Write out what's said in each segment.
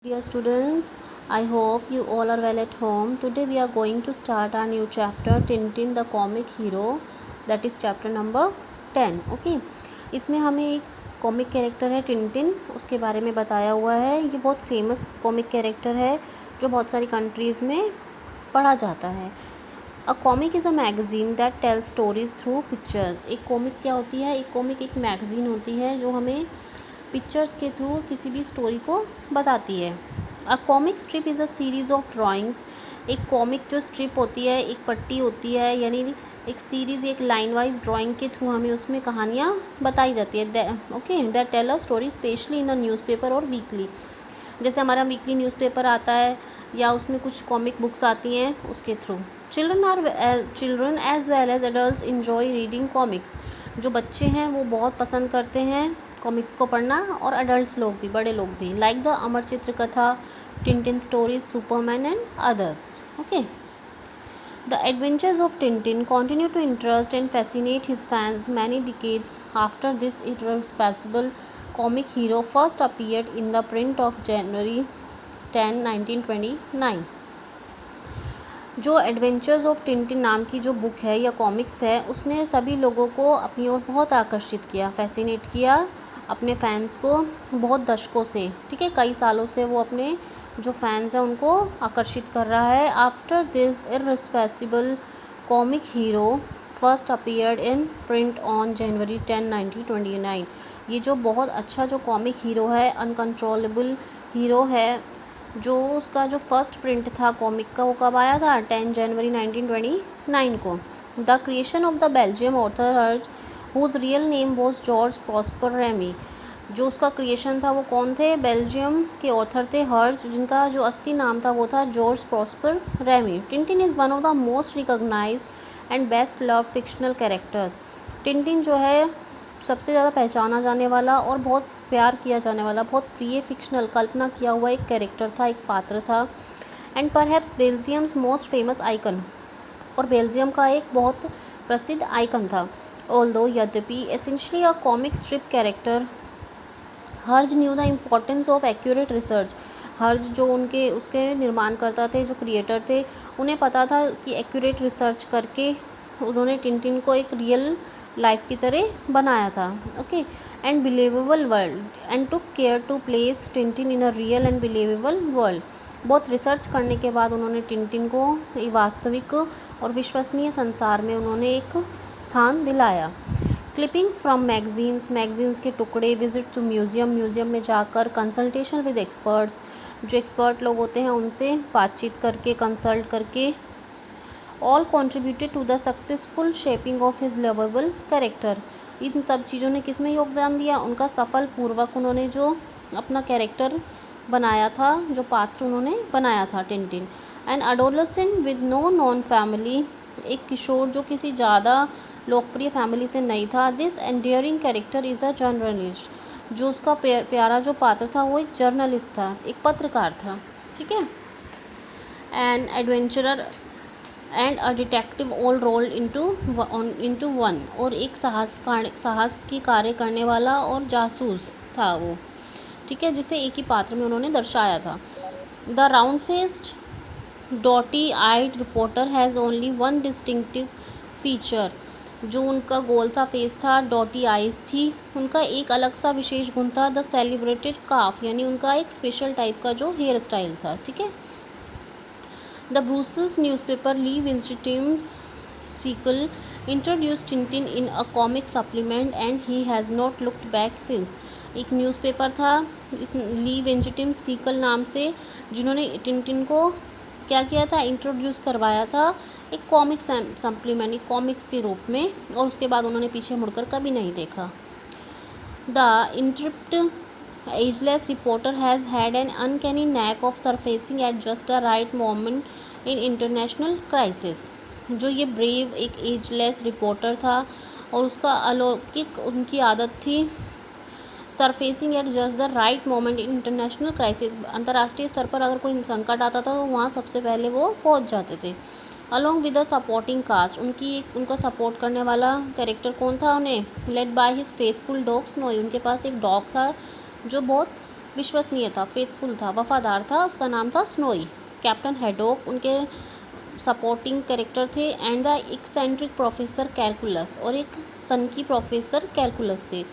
Dear students, I hope you all are well at home. Today we are going to start our new chapter Tintin the comic hero, that is chapter number 10. Okay, इसमें हमें एक comic character है Tintin, उसके बारे में बताया हुआ है. ये बहुत फेमस कॉमिक कैरेक्टर है जो बहुत सारी कंट्रीज़ में पढ़ा जाता है. A comic is a magazine that tell stories through pictures. एक कॉमिक क्या होती है? एक कॉमिक एक मैगज़ीन होती है जो हमें पिक्चर्स के थ्रू किसी भी स्टोरी को बताती है. A comic strip is a series of drawings. एक कॉमिक जो स्ट्रिप होती है, एक पट्टी होती है, यानी एक सीरीज़, एक लाइन वाइज ड्राइंग के थ्रू हमें उसमें कहानियाँ बताई जाती है. Okay, that tell a story specially in a newspaper और वीकली. जैसे हमारा वीकली न्यूज़पेपर आता है या उसमें कुछ कॉमिक बुक्स आती हैं उसके through. Children as well as adults enjoy reading comics. जो बच्चे हैं वो बहुत पसंद करते हैं कॉमिक्स को पढ़ना, और अडल्ट लोग भी, बड़े लोग भी. Like the Amar Chitra Katha, Tintin stories, Superman and others. Okay, the adventures of Tintin continue to interest and fascinate his fans many decades after this irrepressible comic hero first appeared in the print of January 10, 1929. जो adventures of Tintin नाम की जो book है या comics है, उसने सभी लोगों को अपनी ओर बहुत आकर्षित किया, फैसिनेट किया अपने फैंस को बहुत दशकों से. ठीक है, कई सालों से वो अपने जो फैंस हैं उनको आकर्षित कर रहा है. After this irrepressible comic hero first appeared in print on January 10, 1929. ये जो बहुत अच्छा जो कॉमिक हीरो है, अनकंट्रोलेबल हीरो है, जो उसका जो फर्स्ट प्रिंट था कॉमिक का, वो कब आया था? 10 जनवरी 1929 को. The creation of the Belgium author Herge, whose real name was Georges Prosper Remi. जो उसका क्रिएशन था वो कौन थे? बेल्जियम के ऑथर थे हर्ज, जिनका जो असली नाम था वो था George Prosper Remi. Tintin is one of the most recognised and best love fictional characters. Tintin जो है सबसे ज़्यादा पहचाना जाने वाला और बहुत प्यार किया जाने वाला, बहुत प्रिय फिक्शनल, कल्पना किया हुआ एक कैरेक्टर था, एक पात्र था. And perhaps Belgium's most famous icon, और बेल्जियम का एक बहुत प्रसिद्ध आइकन था. ऑल्दो यद्यपि essentially a comic strip character, Herge knew the importance of accurate research. Herge जो उसके निर्माण करता थे, जो क्रिएटर थे, उन्हें पता था कि एक्यूरेट रिसर्च करके उन्होंने टिंटिन को एक रियल लाइफ की तरह बनाया था. Okay, and believable world, and took care to place Tintin in a real and believable world. बहुत रिसर्च करने के बाद उन्होंने टिंटिन को वास्तविक और विश्वसनीय संसार में उन्होंने एक स्थान दिलाया. क्लिपिंग्स फ्रॉम मैगजीन्स के टुकड़े, विजिट टू म्यूज़ियम में जाकर, कंसल्टेशन विद एक्सपर्ट्स, जो एक्सपर्ट लोग होते हैं उनसे बातचीत करके, कंसल्ट करके, all contributed to the successful shaping of his lovable character. इन सब चीज़ों ने किस में योगदान दिया? उनका सफल पूर्वक उन्होंने जो अपना कैरेक्टर बनाया था, जो पात्र उन्होंने बनाया था Tintin. An adolescent with no known family, एक किशोर जो किसी ज़्यादा लोकप्रिय फैमिली से नहीं था. This endearing character is a journalist. जो उसका प्यारा जो पात्र था वो एक जर्नलिस्ट था, एक पत्रकार था. ठीक है, an adventurer and a detective all rolled into one. और एक साहस की कार्य करने वाला और जासूस था वो. ठीक है, जिसे एक ही पात्र में उन्होंने दर्शाया था. The round faced dotty eyed reporter has only one distinctive feature. जो उनका गोल सा फेस था, डॉटी आइज थी, उनका एक अलग सा विशेष गुण था, द सेलिब्रेटेड काफ, यानी उनका एक स्पेशल टाइप का जो हेयर स्टाइल था. ठीक है, the Brussels newspaper Le Vingtieme Siecle introduce Tintin in a comic supplement and he has not looked back since. एक न्यूज़पेपर था इस ली विंस्टीम सीकल नाम से, जिन्होंने टिंटिन को क्या किया था? इंट्रोड्यूस करवाया था एक कॉमिक सप्लीमेंट, एक कॉमिक्स के रूप में, और उसके बाद उन्होंने पीछे मुड़कर कभी नहीं देखा. The intrepid ageless reporter has had an uncanny knack of surfacing at just a right moment in international crisis. जो ये ब्रेव एक एजलेस रिपोर्टर था और उसका अलौकिक उनकी आदत थी surfacing at just the right moment in international crisis. अंतर्राष्ट्रीय स्तर पर अगर कोई संकट आता था तो वहाँ सबसे पहले वो पहुँच जाते थे. Along with the supporting cast, उनका सपोर्ट करने वाला कैरेक्टर कौन था? उन्हें led by his faithful dog Snowy. उनके पास एक डॉग था जो बहुत विश्वसनीय था, फेथफुल था, वफादार था, उसका नाम था स्नोई। कैप्टन हैडॉक उनके सपोर्टिंग कैरेक्टर थे। And the eccentric professor calculus, और एक सनकी प्रोफेसर कैलकुलस थे।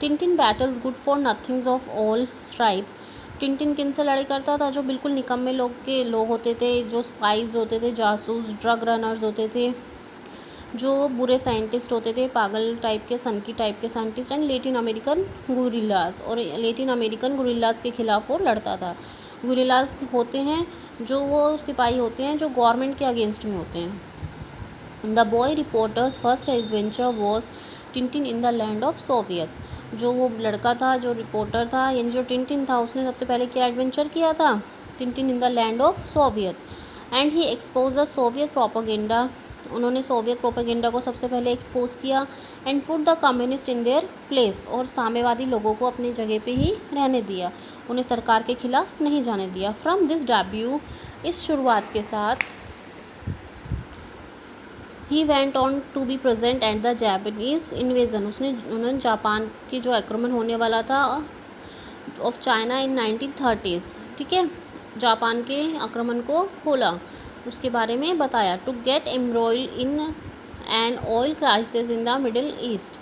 Tintin battles good for nothings of all stripes. Tintin किन से लड़ाई करता था? जो बिल्कुल निकम्मे लोग होते थे, जो स्पाइज होते थे, जासूस, ड्रग रनर्स होते थे, जो बुरे साइंटिस्ट होते थे, पागल टाइप के, सनकी टाइप के साइंटिस्ट, एंड लेटिन अमेरिकन गुरिल्लास, और लेटिन अमेरिकन गुरिल्लास के खिलाफ वो लड़ता था। गुरिल्लास होते हैं जो वो सिपाही होते हैं जो गवर्नमेंट के अगेंस्ट में होते हैं। The boy reporters first adventure was Tintin in the land of Soviet. जो वो लड़का था, जो रिपोर्टर था, यानी जो टिंटिन था, उसने सबसे पहले क्या एडवेंचर किया था? Tintin in the land of Soviet. And he expose the Soviet propaganda. उन्होंने सोवियत प्रोपेगेंडा को सबसे पहले एक्सपोज किया। And put the communist in their place, और साम्यवादी लोगों को अपनी जगह पे ही रहने दिया, उन्हें सरकार के खिलाफ नहीं जाने दिया। फ्रॉम दिस डेब्यू, इस शुरुआत के साथ, he went on to be present at the Japanese invasion. उन्होंने जापान की जो आक्रमण होने वाला था ऑफ चाइना इन 1930s, ठीक है, जापान के आक्रमण को खोला, उसके बारे में बताया। To get embroiled in an oil crisis in the Middle East,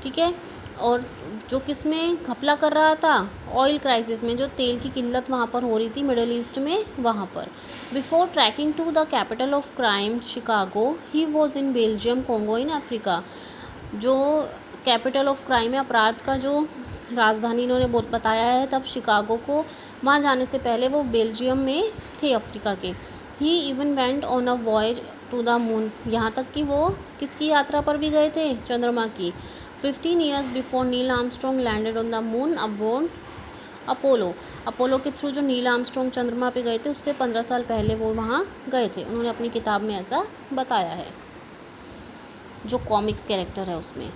ठीक है, और जो किस में घपला कर रहा था? ऑयल क्राइसिस में, जो तेल की किल्लत वहाँ पर हो रही थी मिडिल ईस्ट में, वहाँ पर। Before trekking to the capital of crime Chicago, he was in Belgium Congo in Africa. जो कैपिटल ऑफ क्राइम है, अपराध का जो राजधानी इन्होंने बहुत बताया है, तब शिकागो को, वहाँ जाने से पहले वो बेल्जियम में थे, अफ्रीका के। He even went on a voyage to the moon, यहाँ तक कि वो किसकी यात्रा पर भी गए थे? चंद्रमा की। 15 years before Neil Armstrong landed on the moon aboard Apollo के थ्रू जो नील आर्मस्ट्रॉन्ग चंद्रमा पे गए थे, उससे 15 साल पहले वो वहाँ गए थे। उन्होंने अपनी किताब में ऐसा बताया है, जो कॉमिक्स कैरेक्टर है उसमें।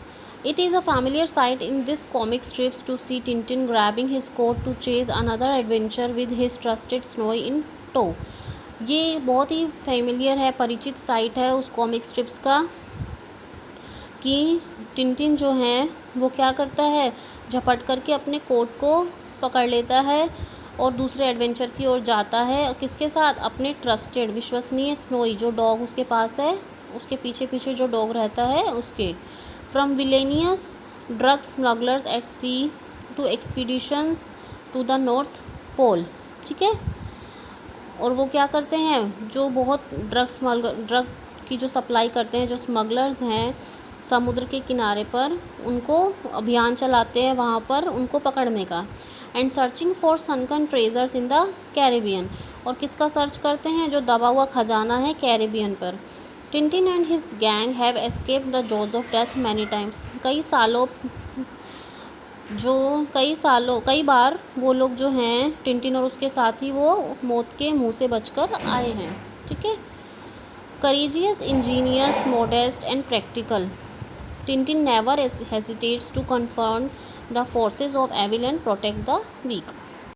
It is a familiar sight in this comic strips to see Tintin grabbing his coat to chase another adventure with his trusted Snowy in tow. ये बहुत ही फेमिलियर है, परिचित साइट है उस कॉमिक स्ट्रिप्स का, कि टिंटिन जो है वो क्या करता है? झपट करके अपने कोट को पकड़ लेता है और दूसरे एडवेंचर की ओर जाता है। और किसके साथ? अपने ट्रस्टेड, विश्वसनीय स्नोई, जो डॉग उसके पास है, उसके पीछे पीछे जो डॉग रहता है उसके। From villainous drug smugglers at sea to expeditions to the North Pole, ठीक है। और वो क्या करते हैं? जो बहुत ड्रग की जो सप्लाई करते हैं, जो स्मगलर्स हैं समुद्र के किनारे पर, उनको अभियान चलाते हैं वहाँ पर उनको पकड़ने का। And searching for सनकन treasures in the Caribbean, और किसका सर्च करते हैं? जो दबा हुआ खजाना है कैरेबियन पर। Tintin and his gang have escaped the jaws of death many times. कई बार वो लोग जो हैं, टिंटिन और उसके साथी, वो मौत के मुंह से बचकर आए हैं, ठीक है। Courageous, Angénieux, modest and practical, Tintin never hesitates to confront the forces of evil and protect the weak.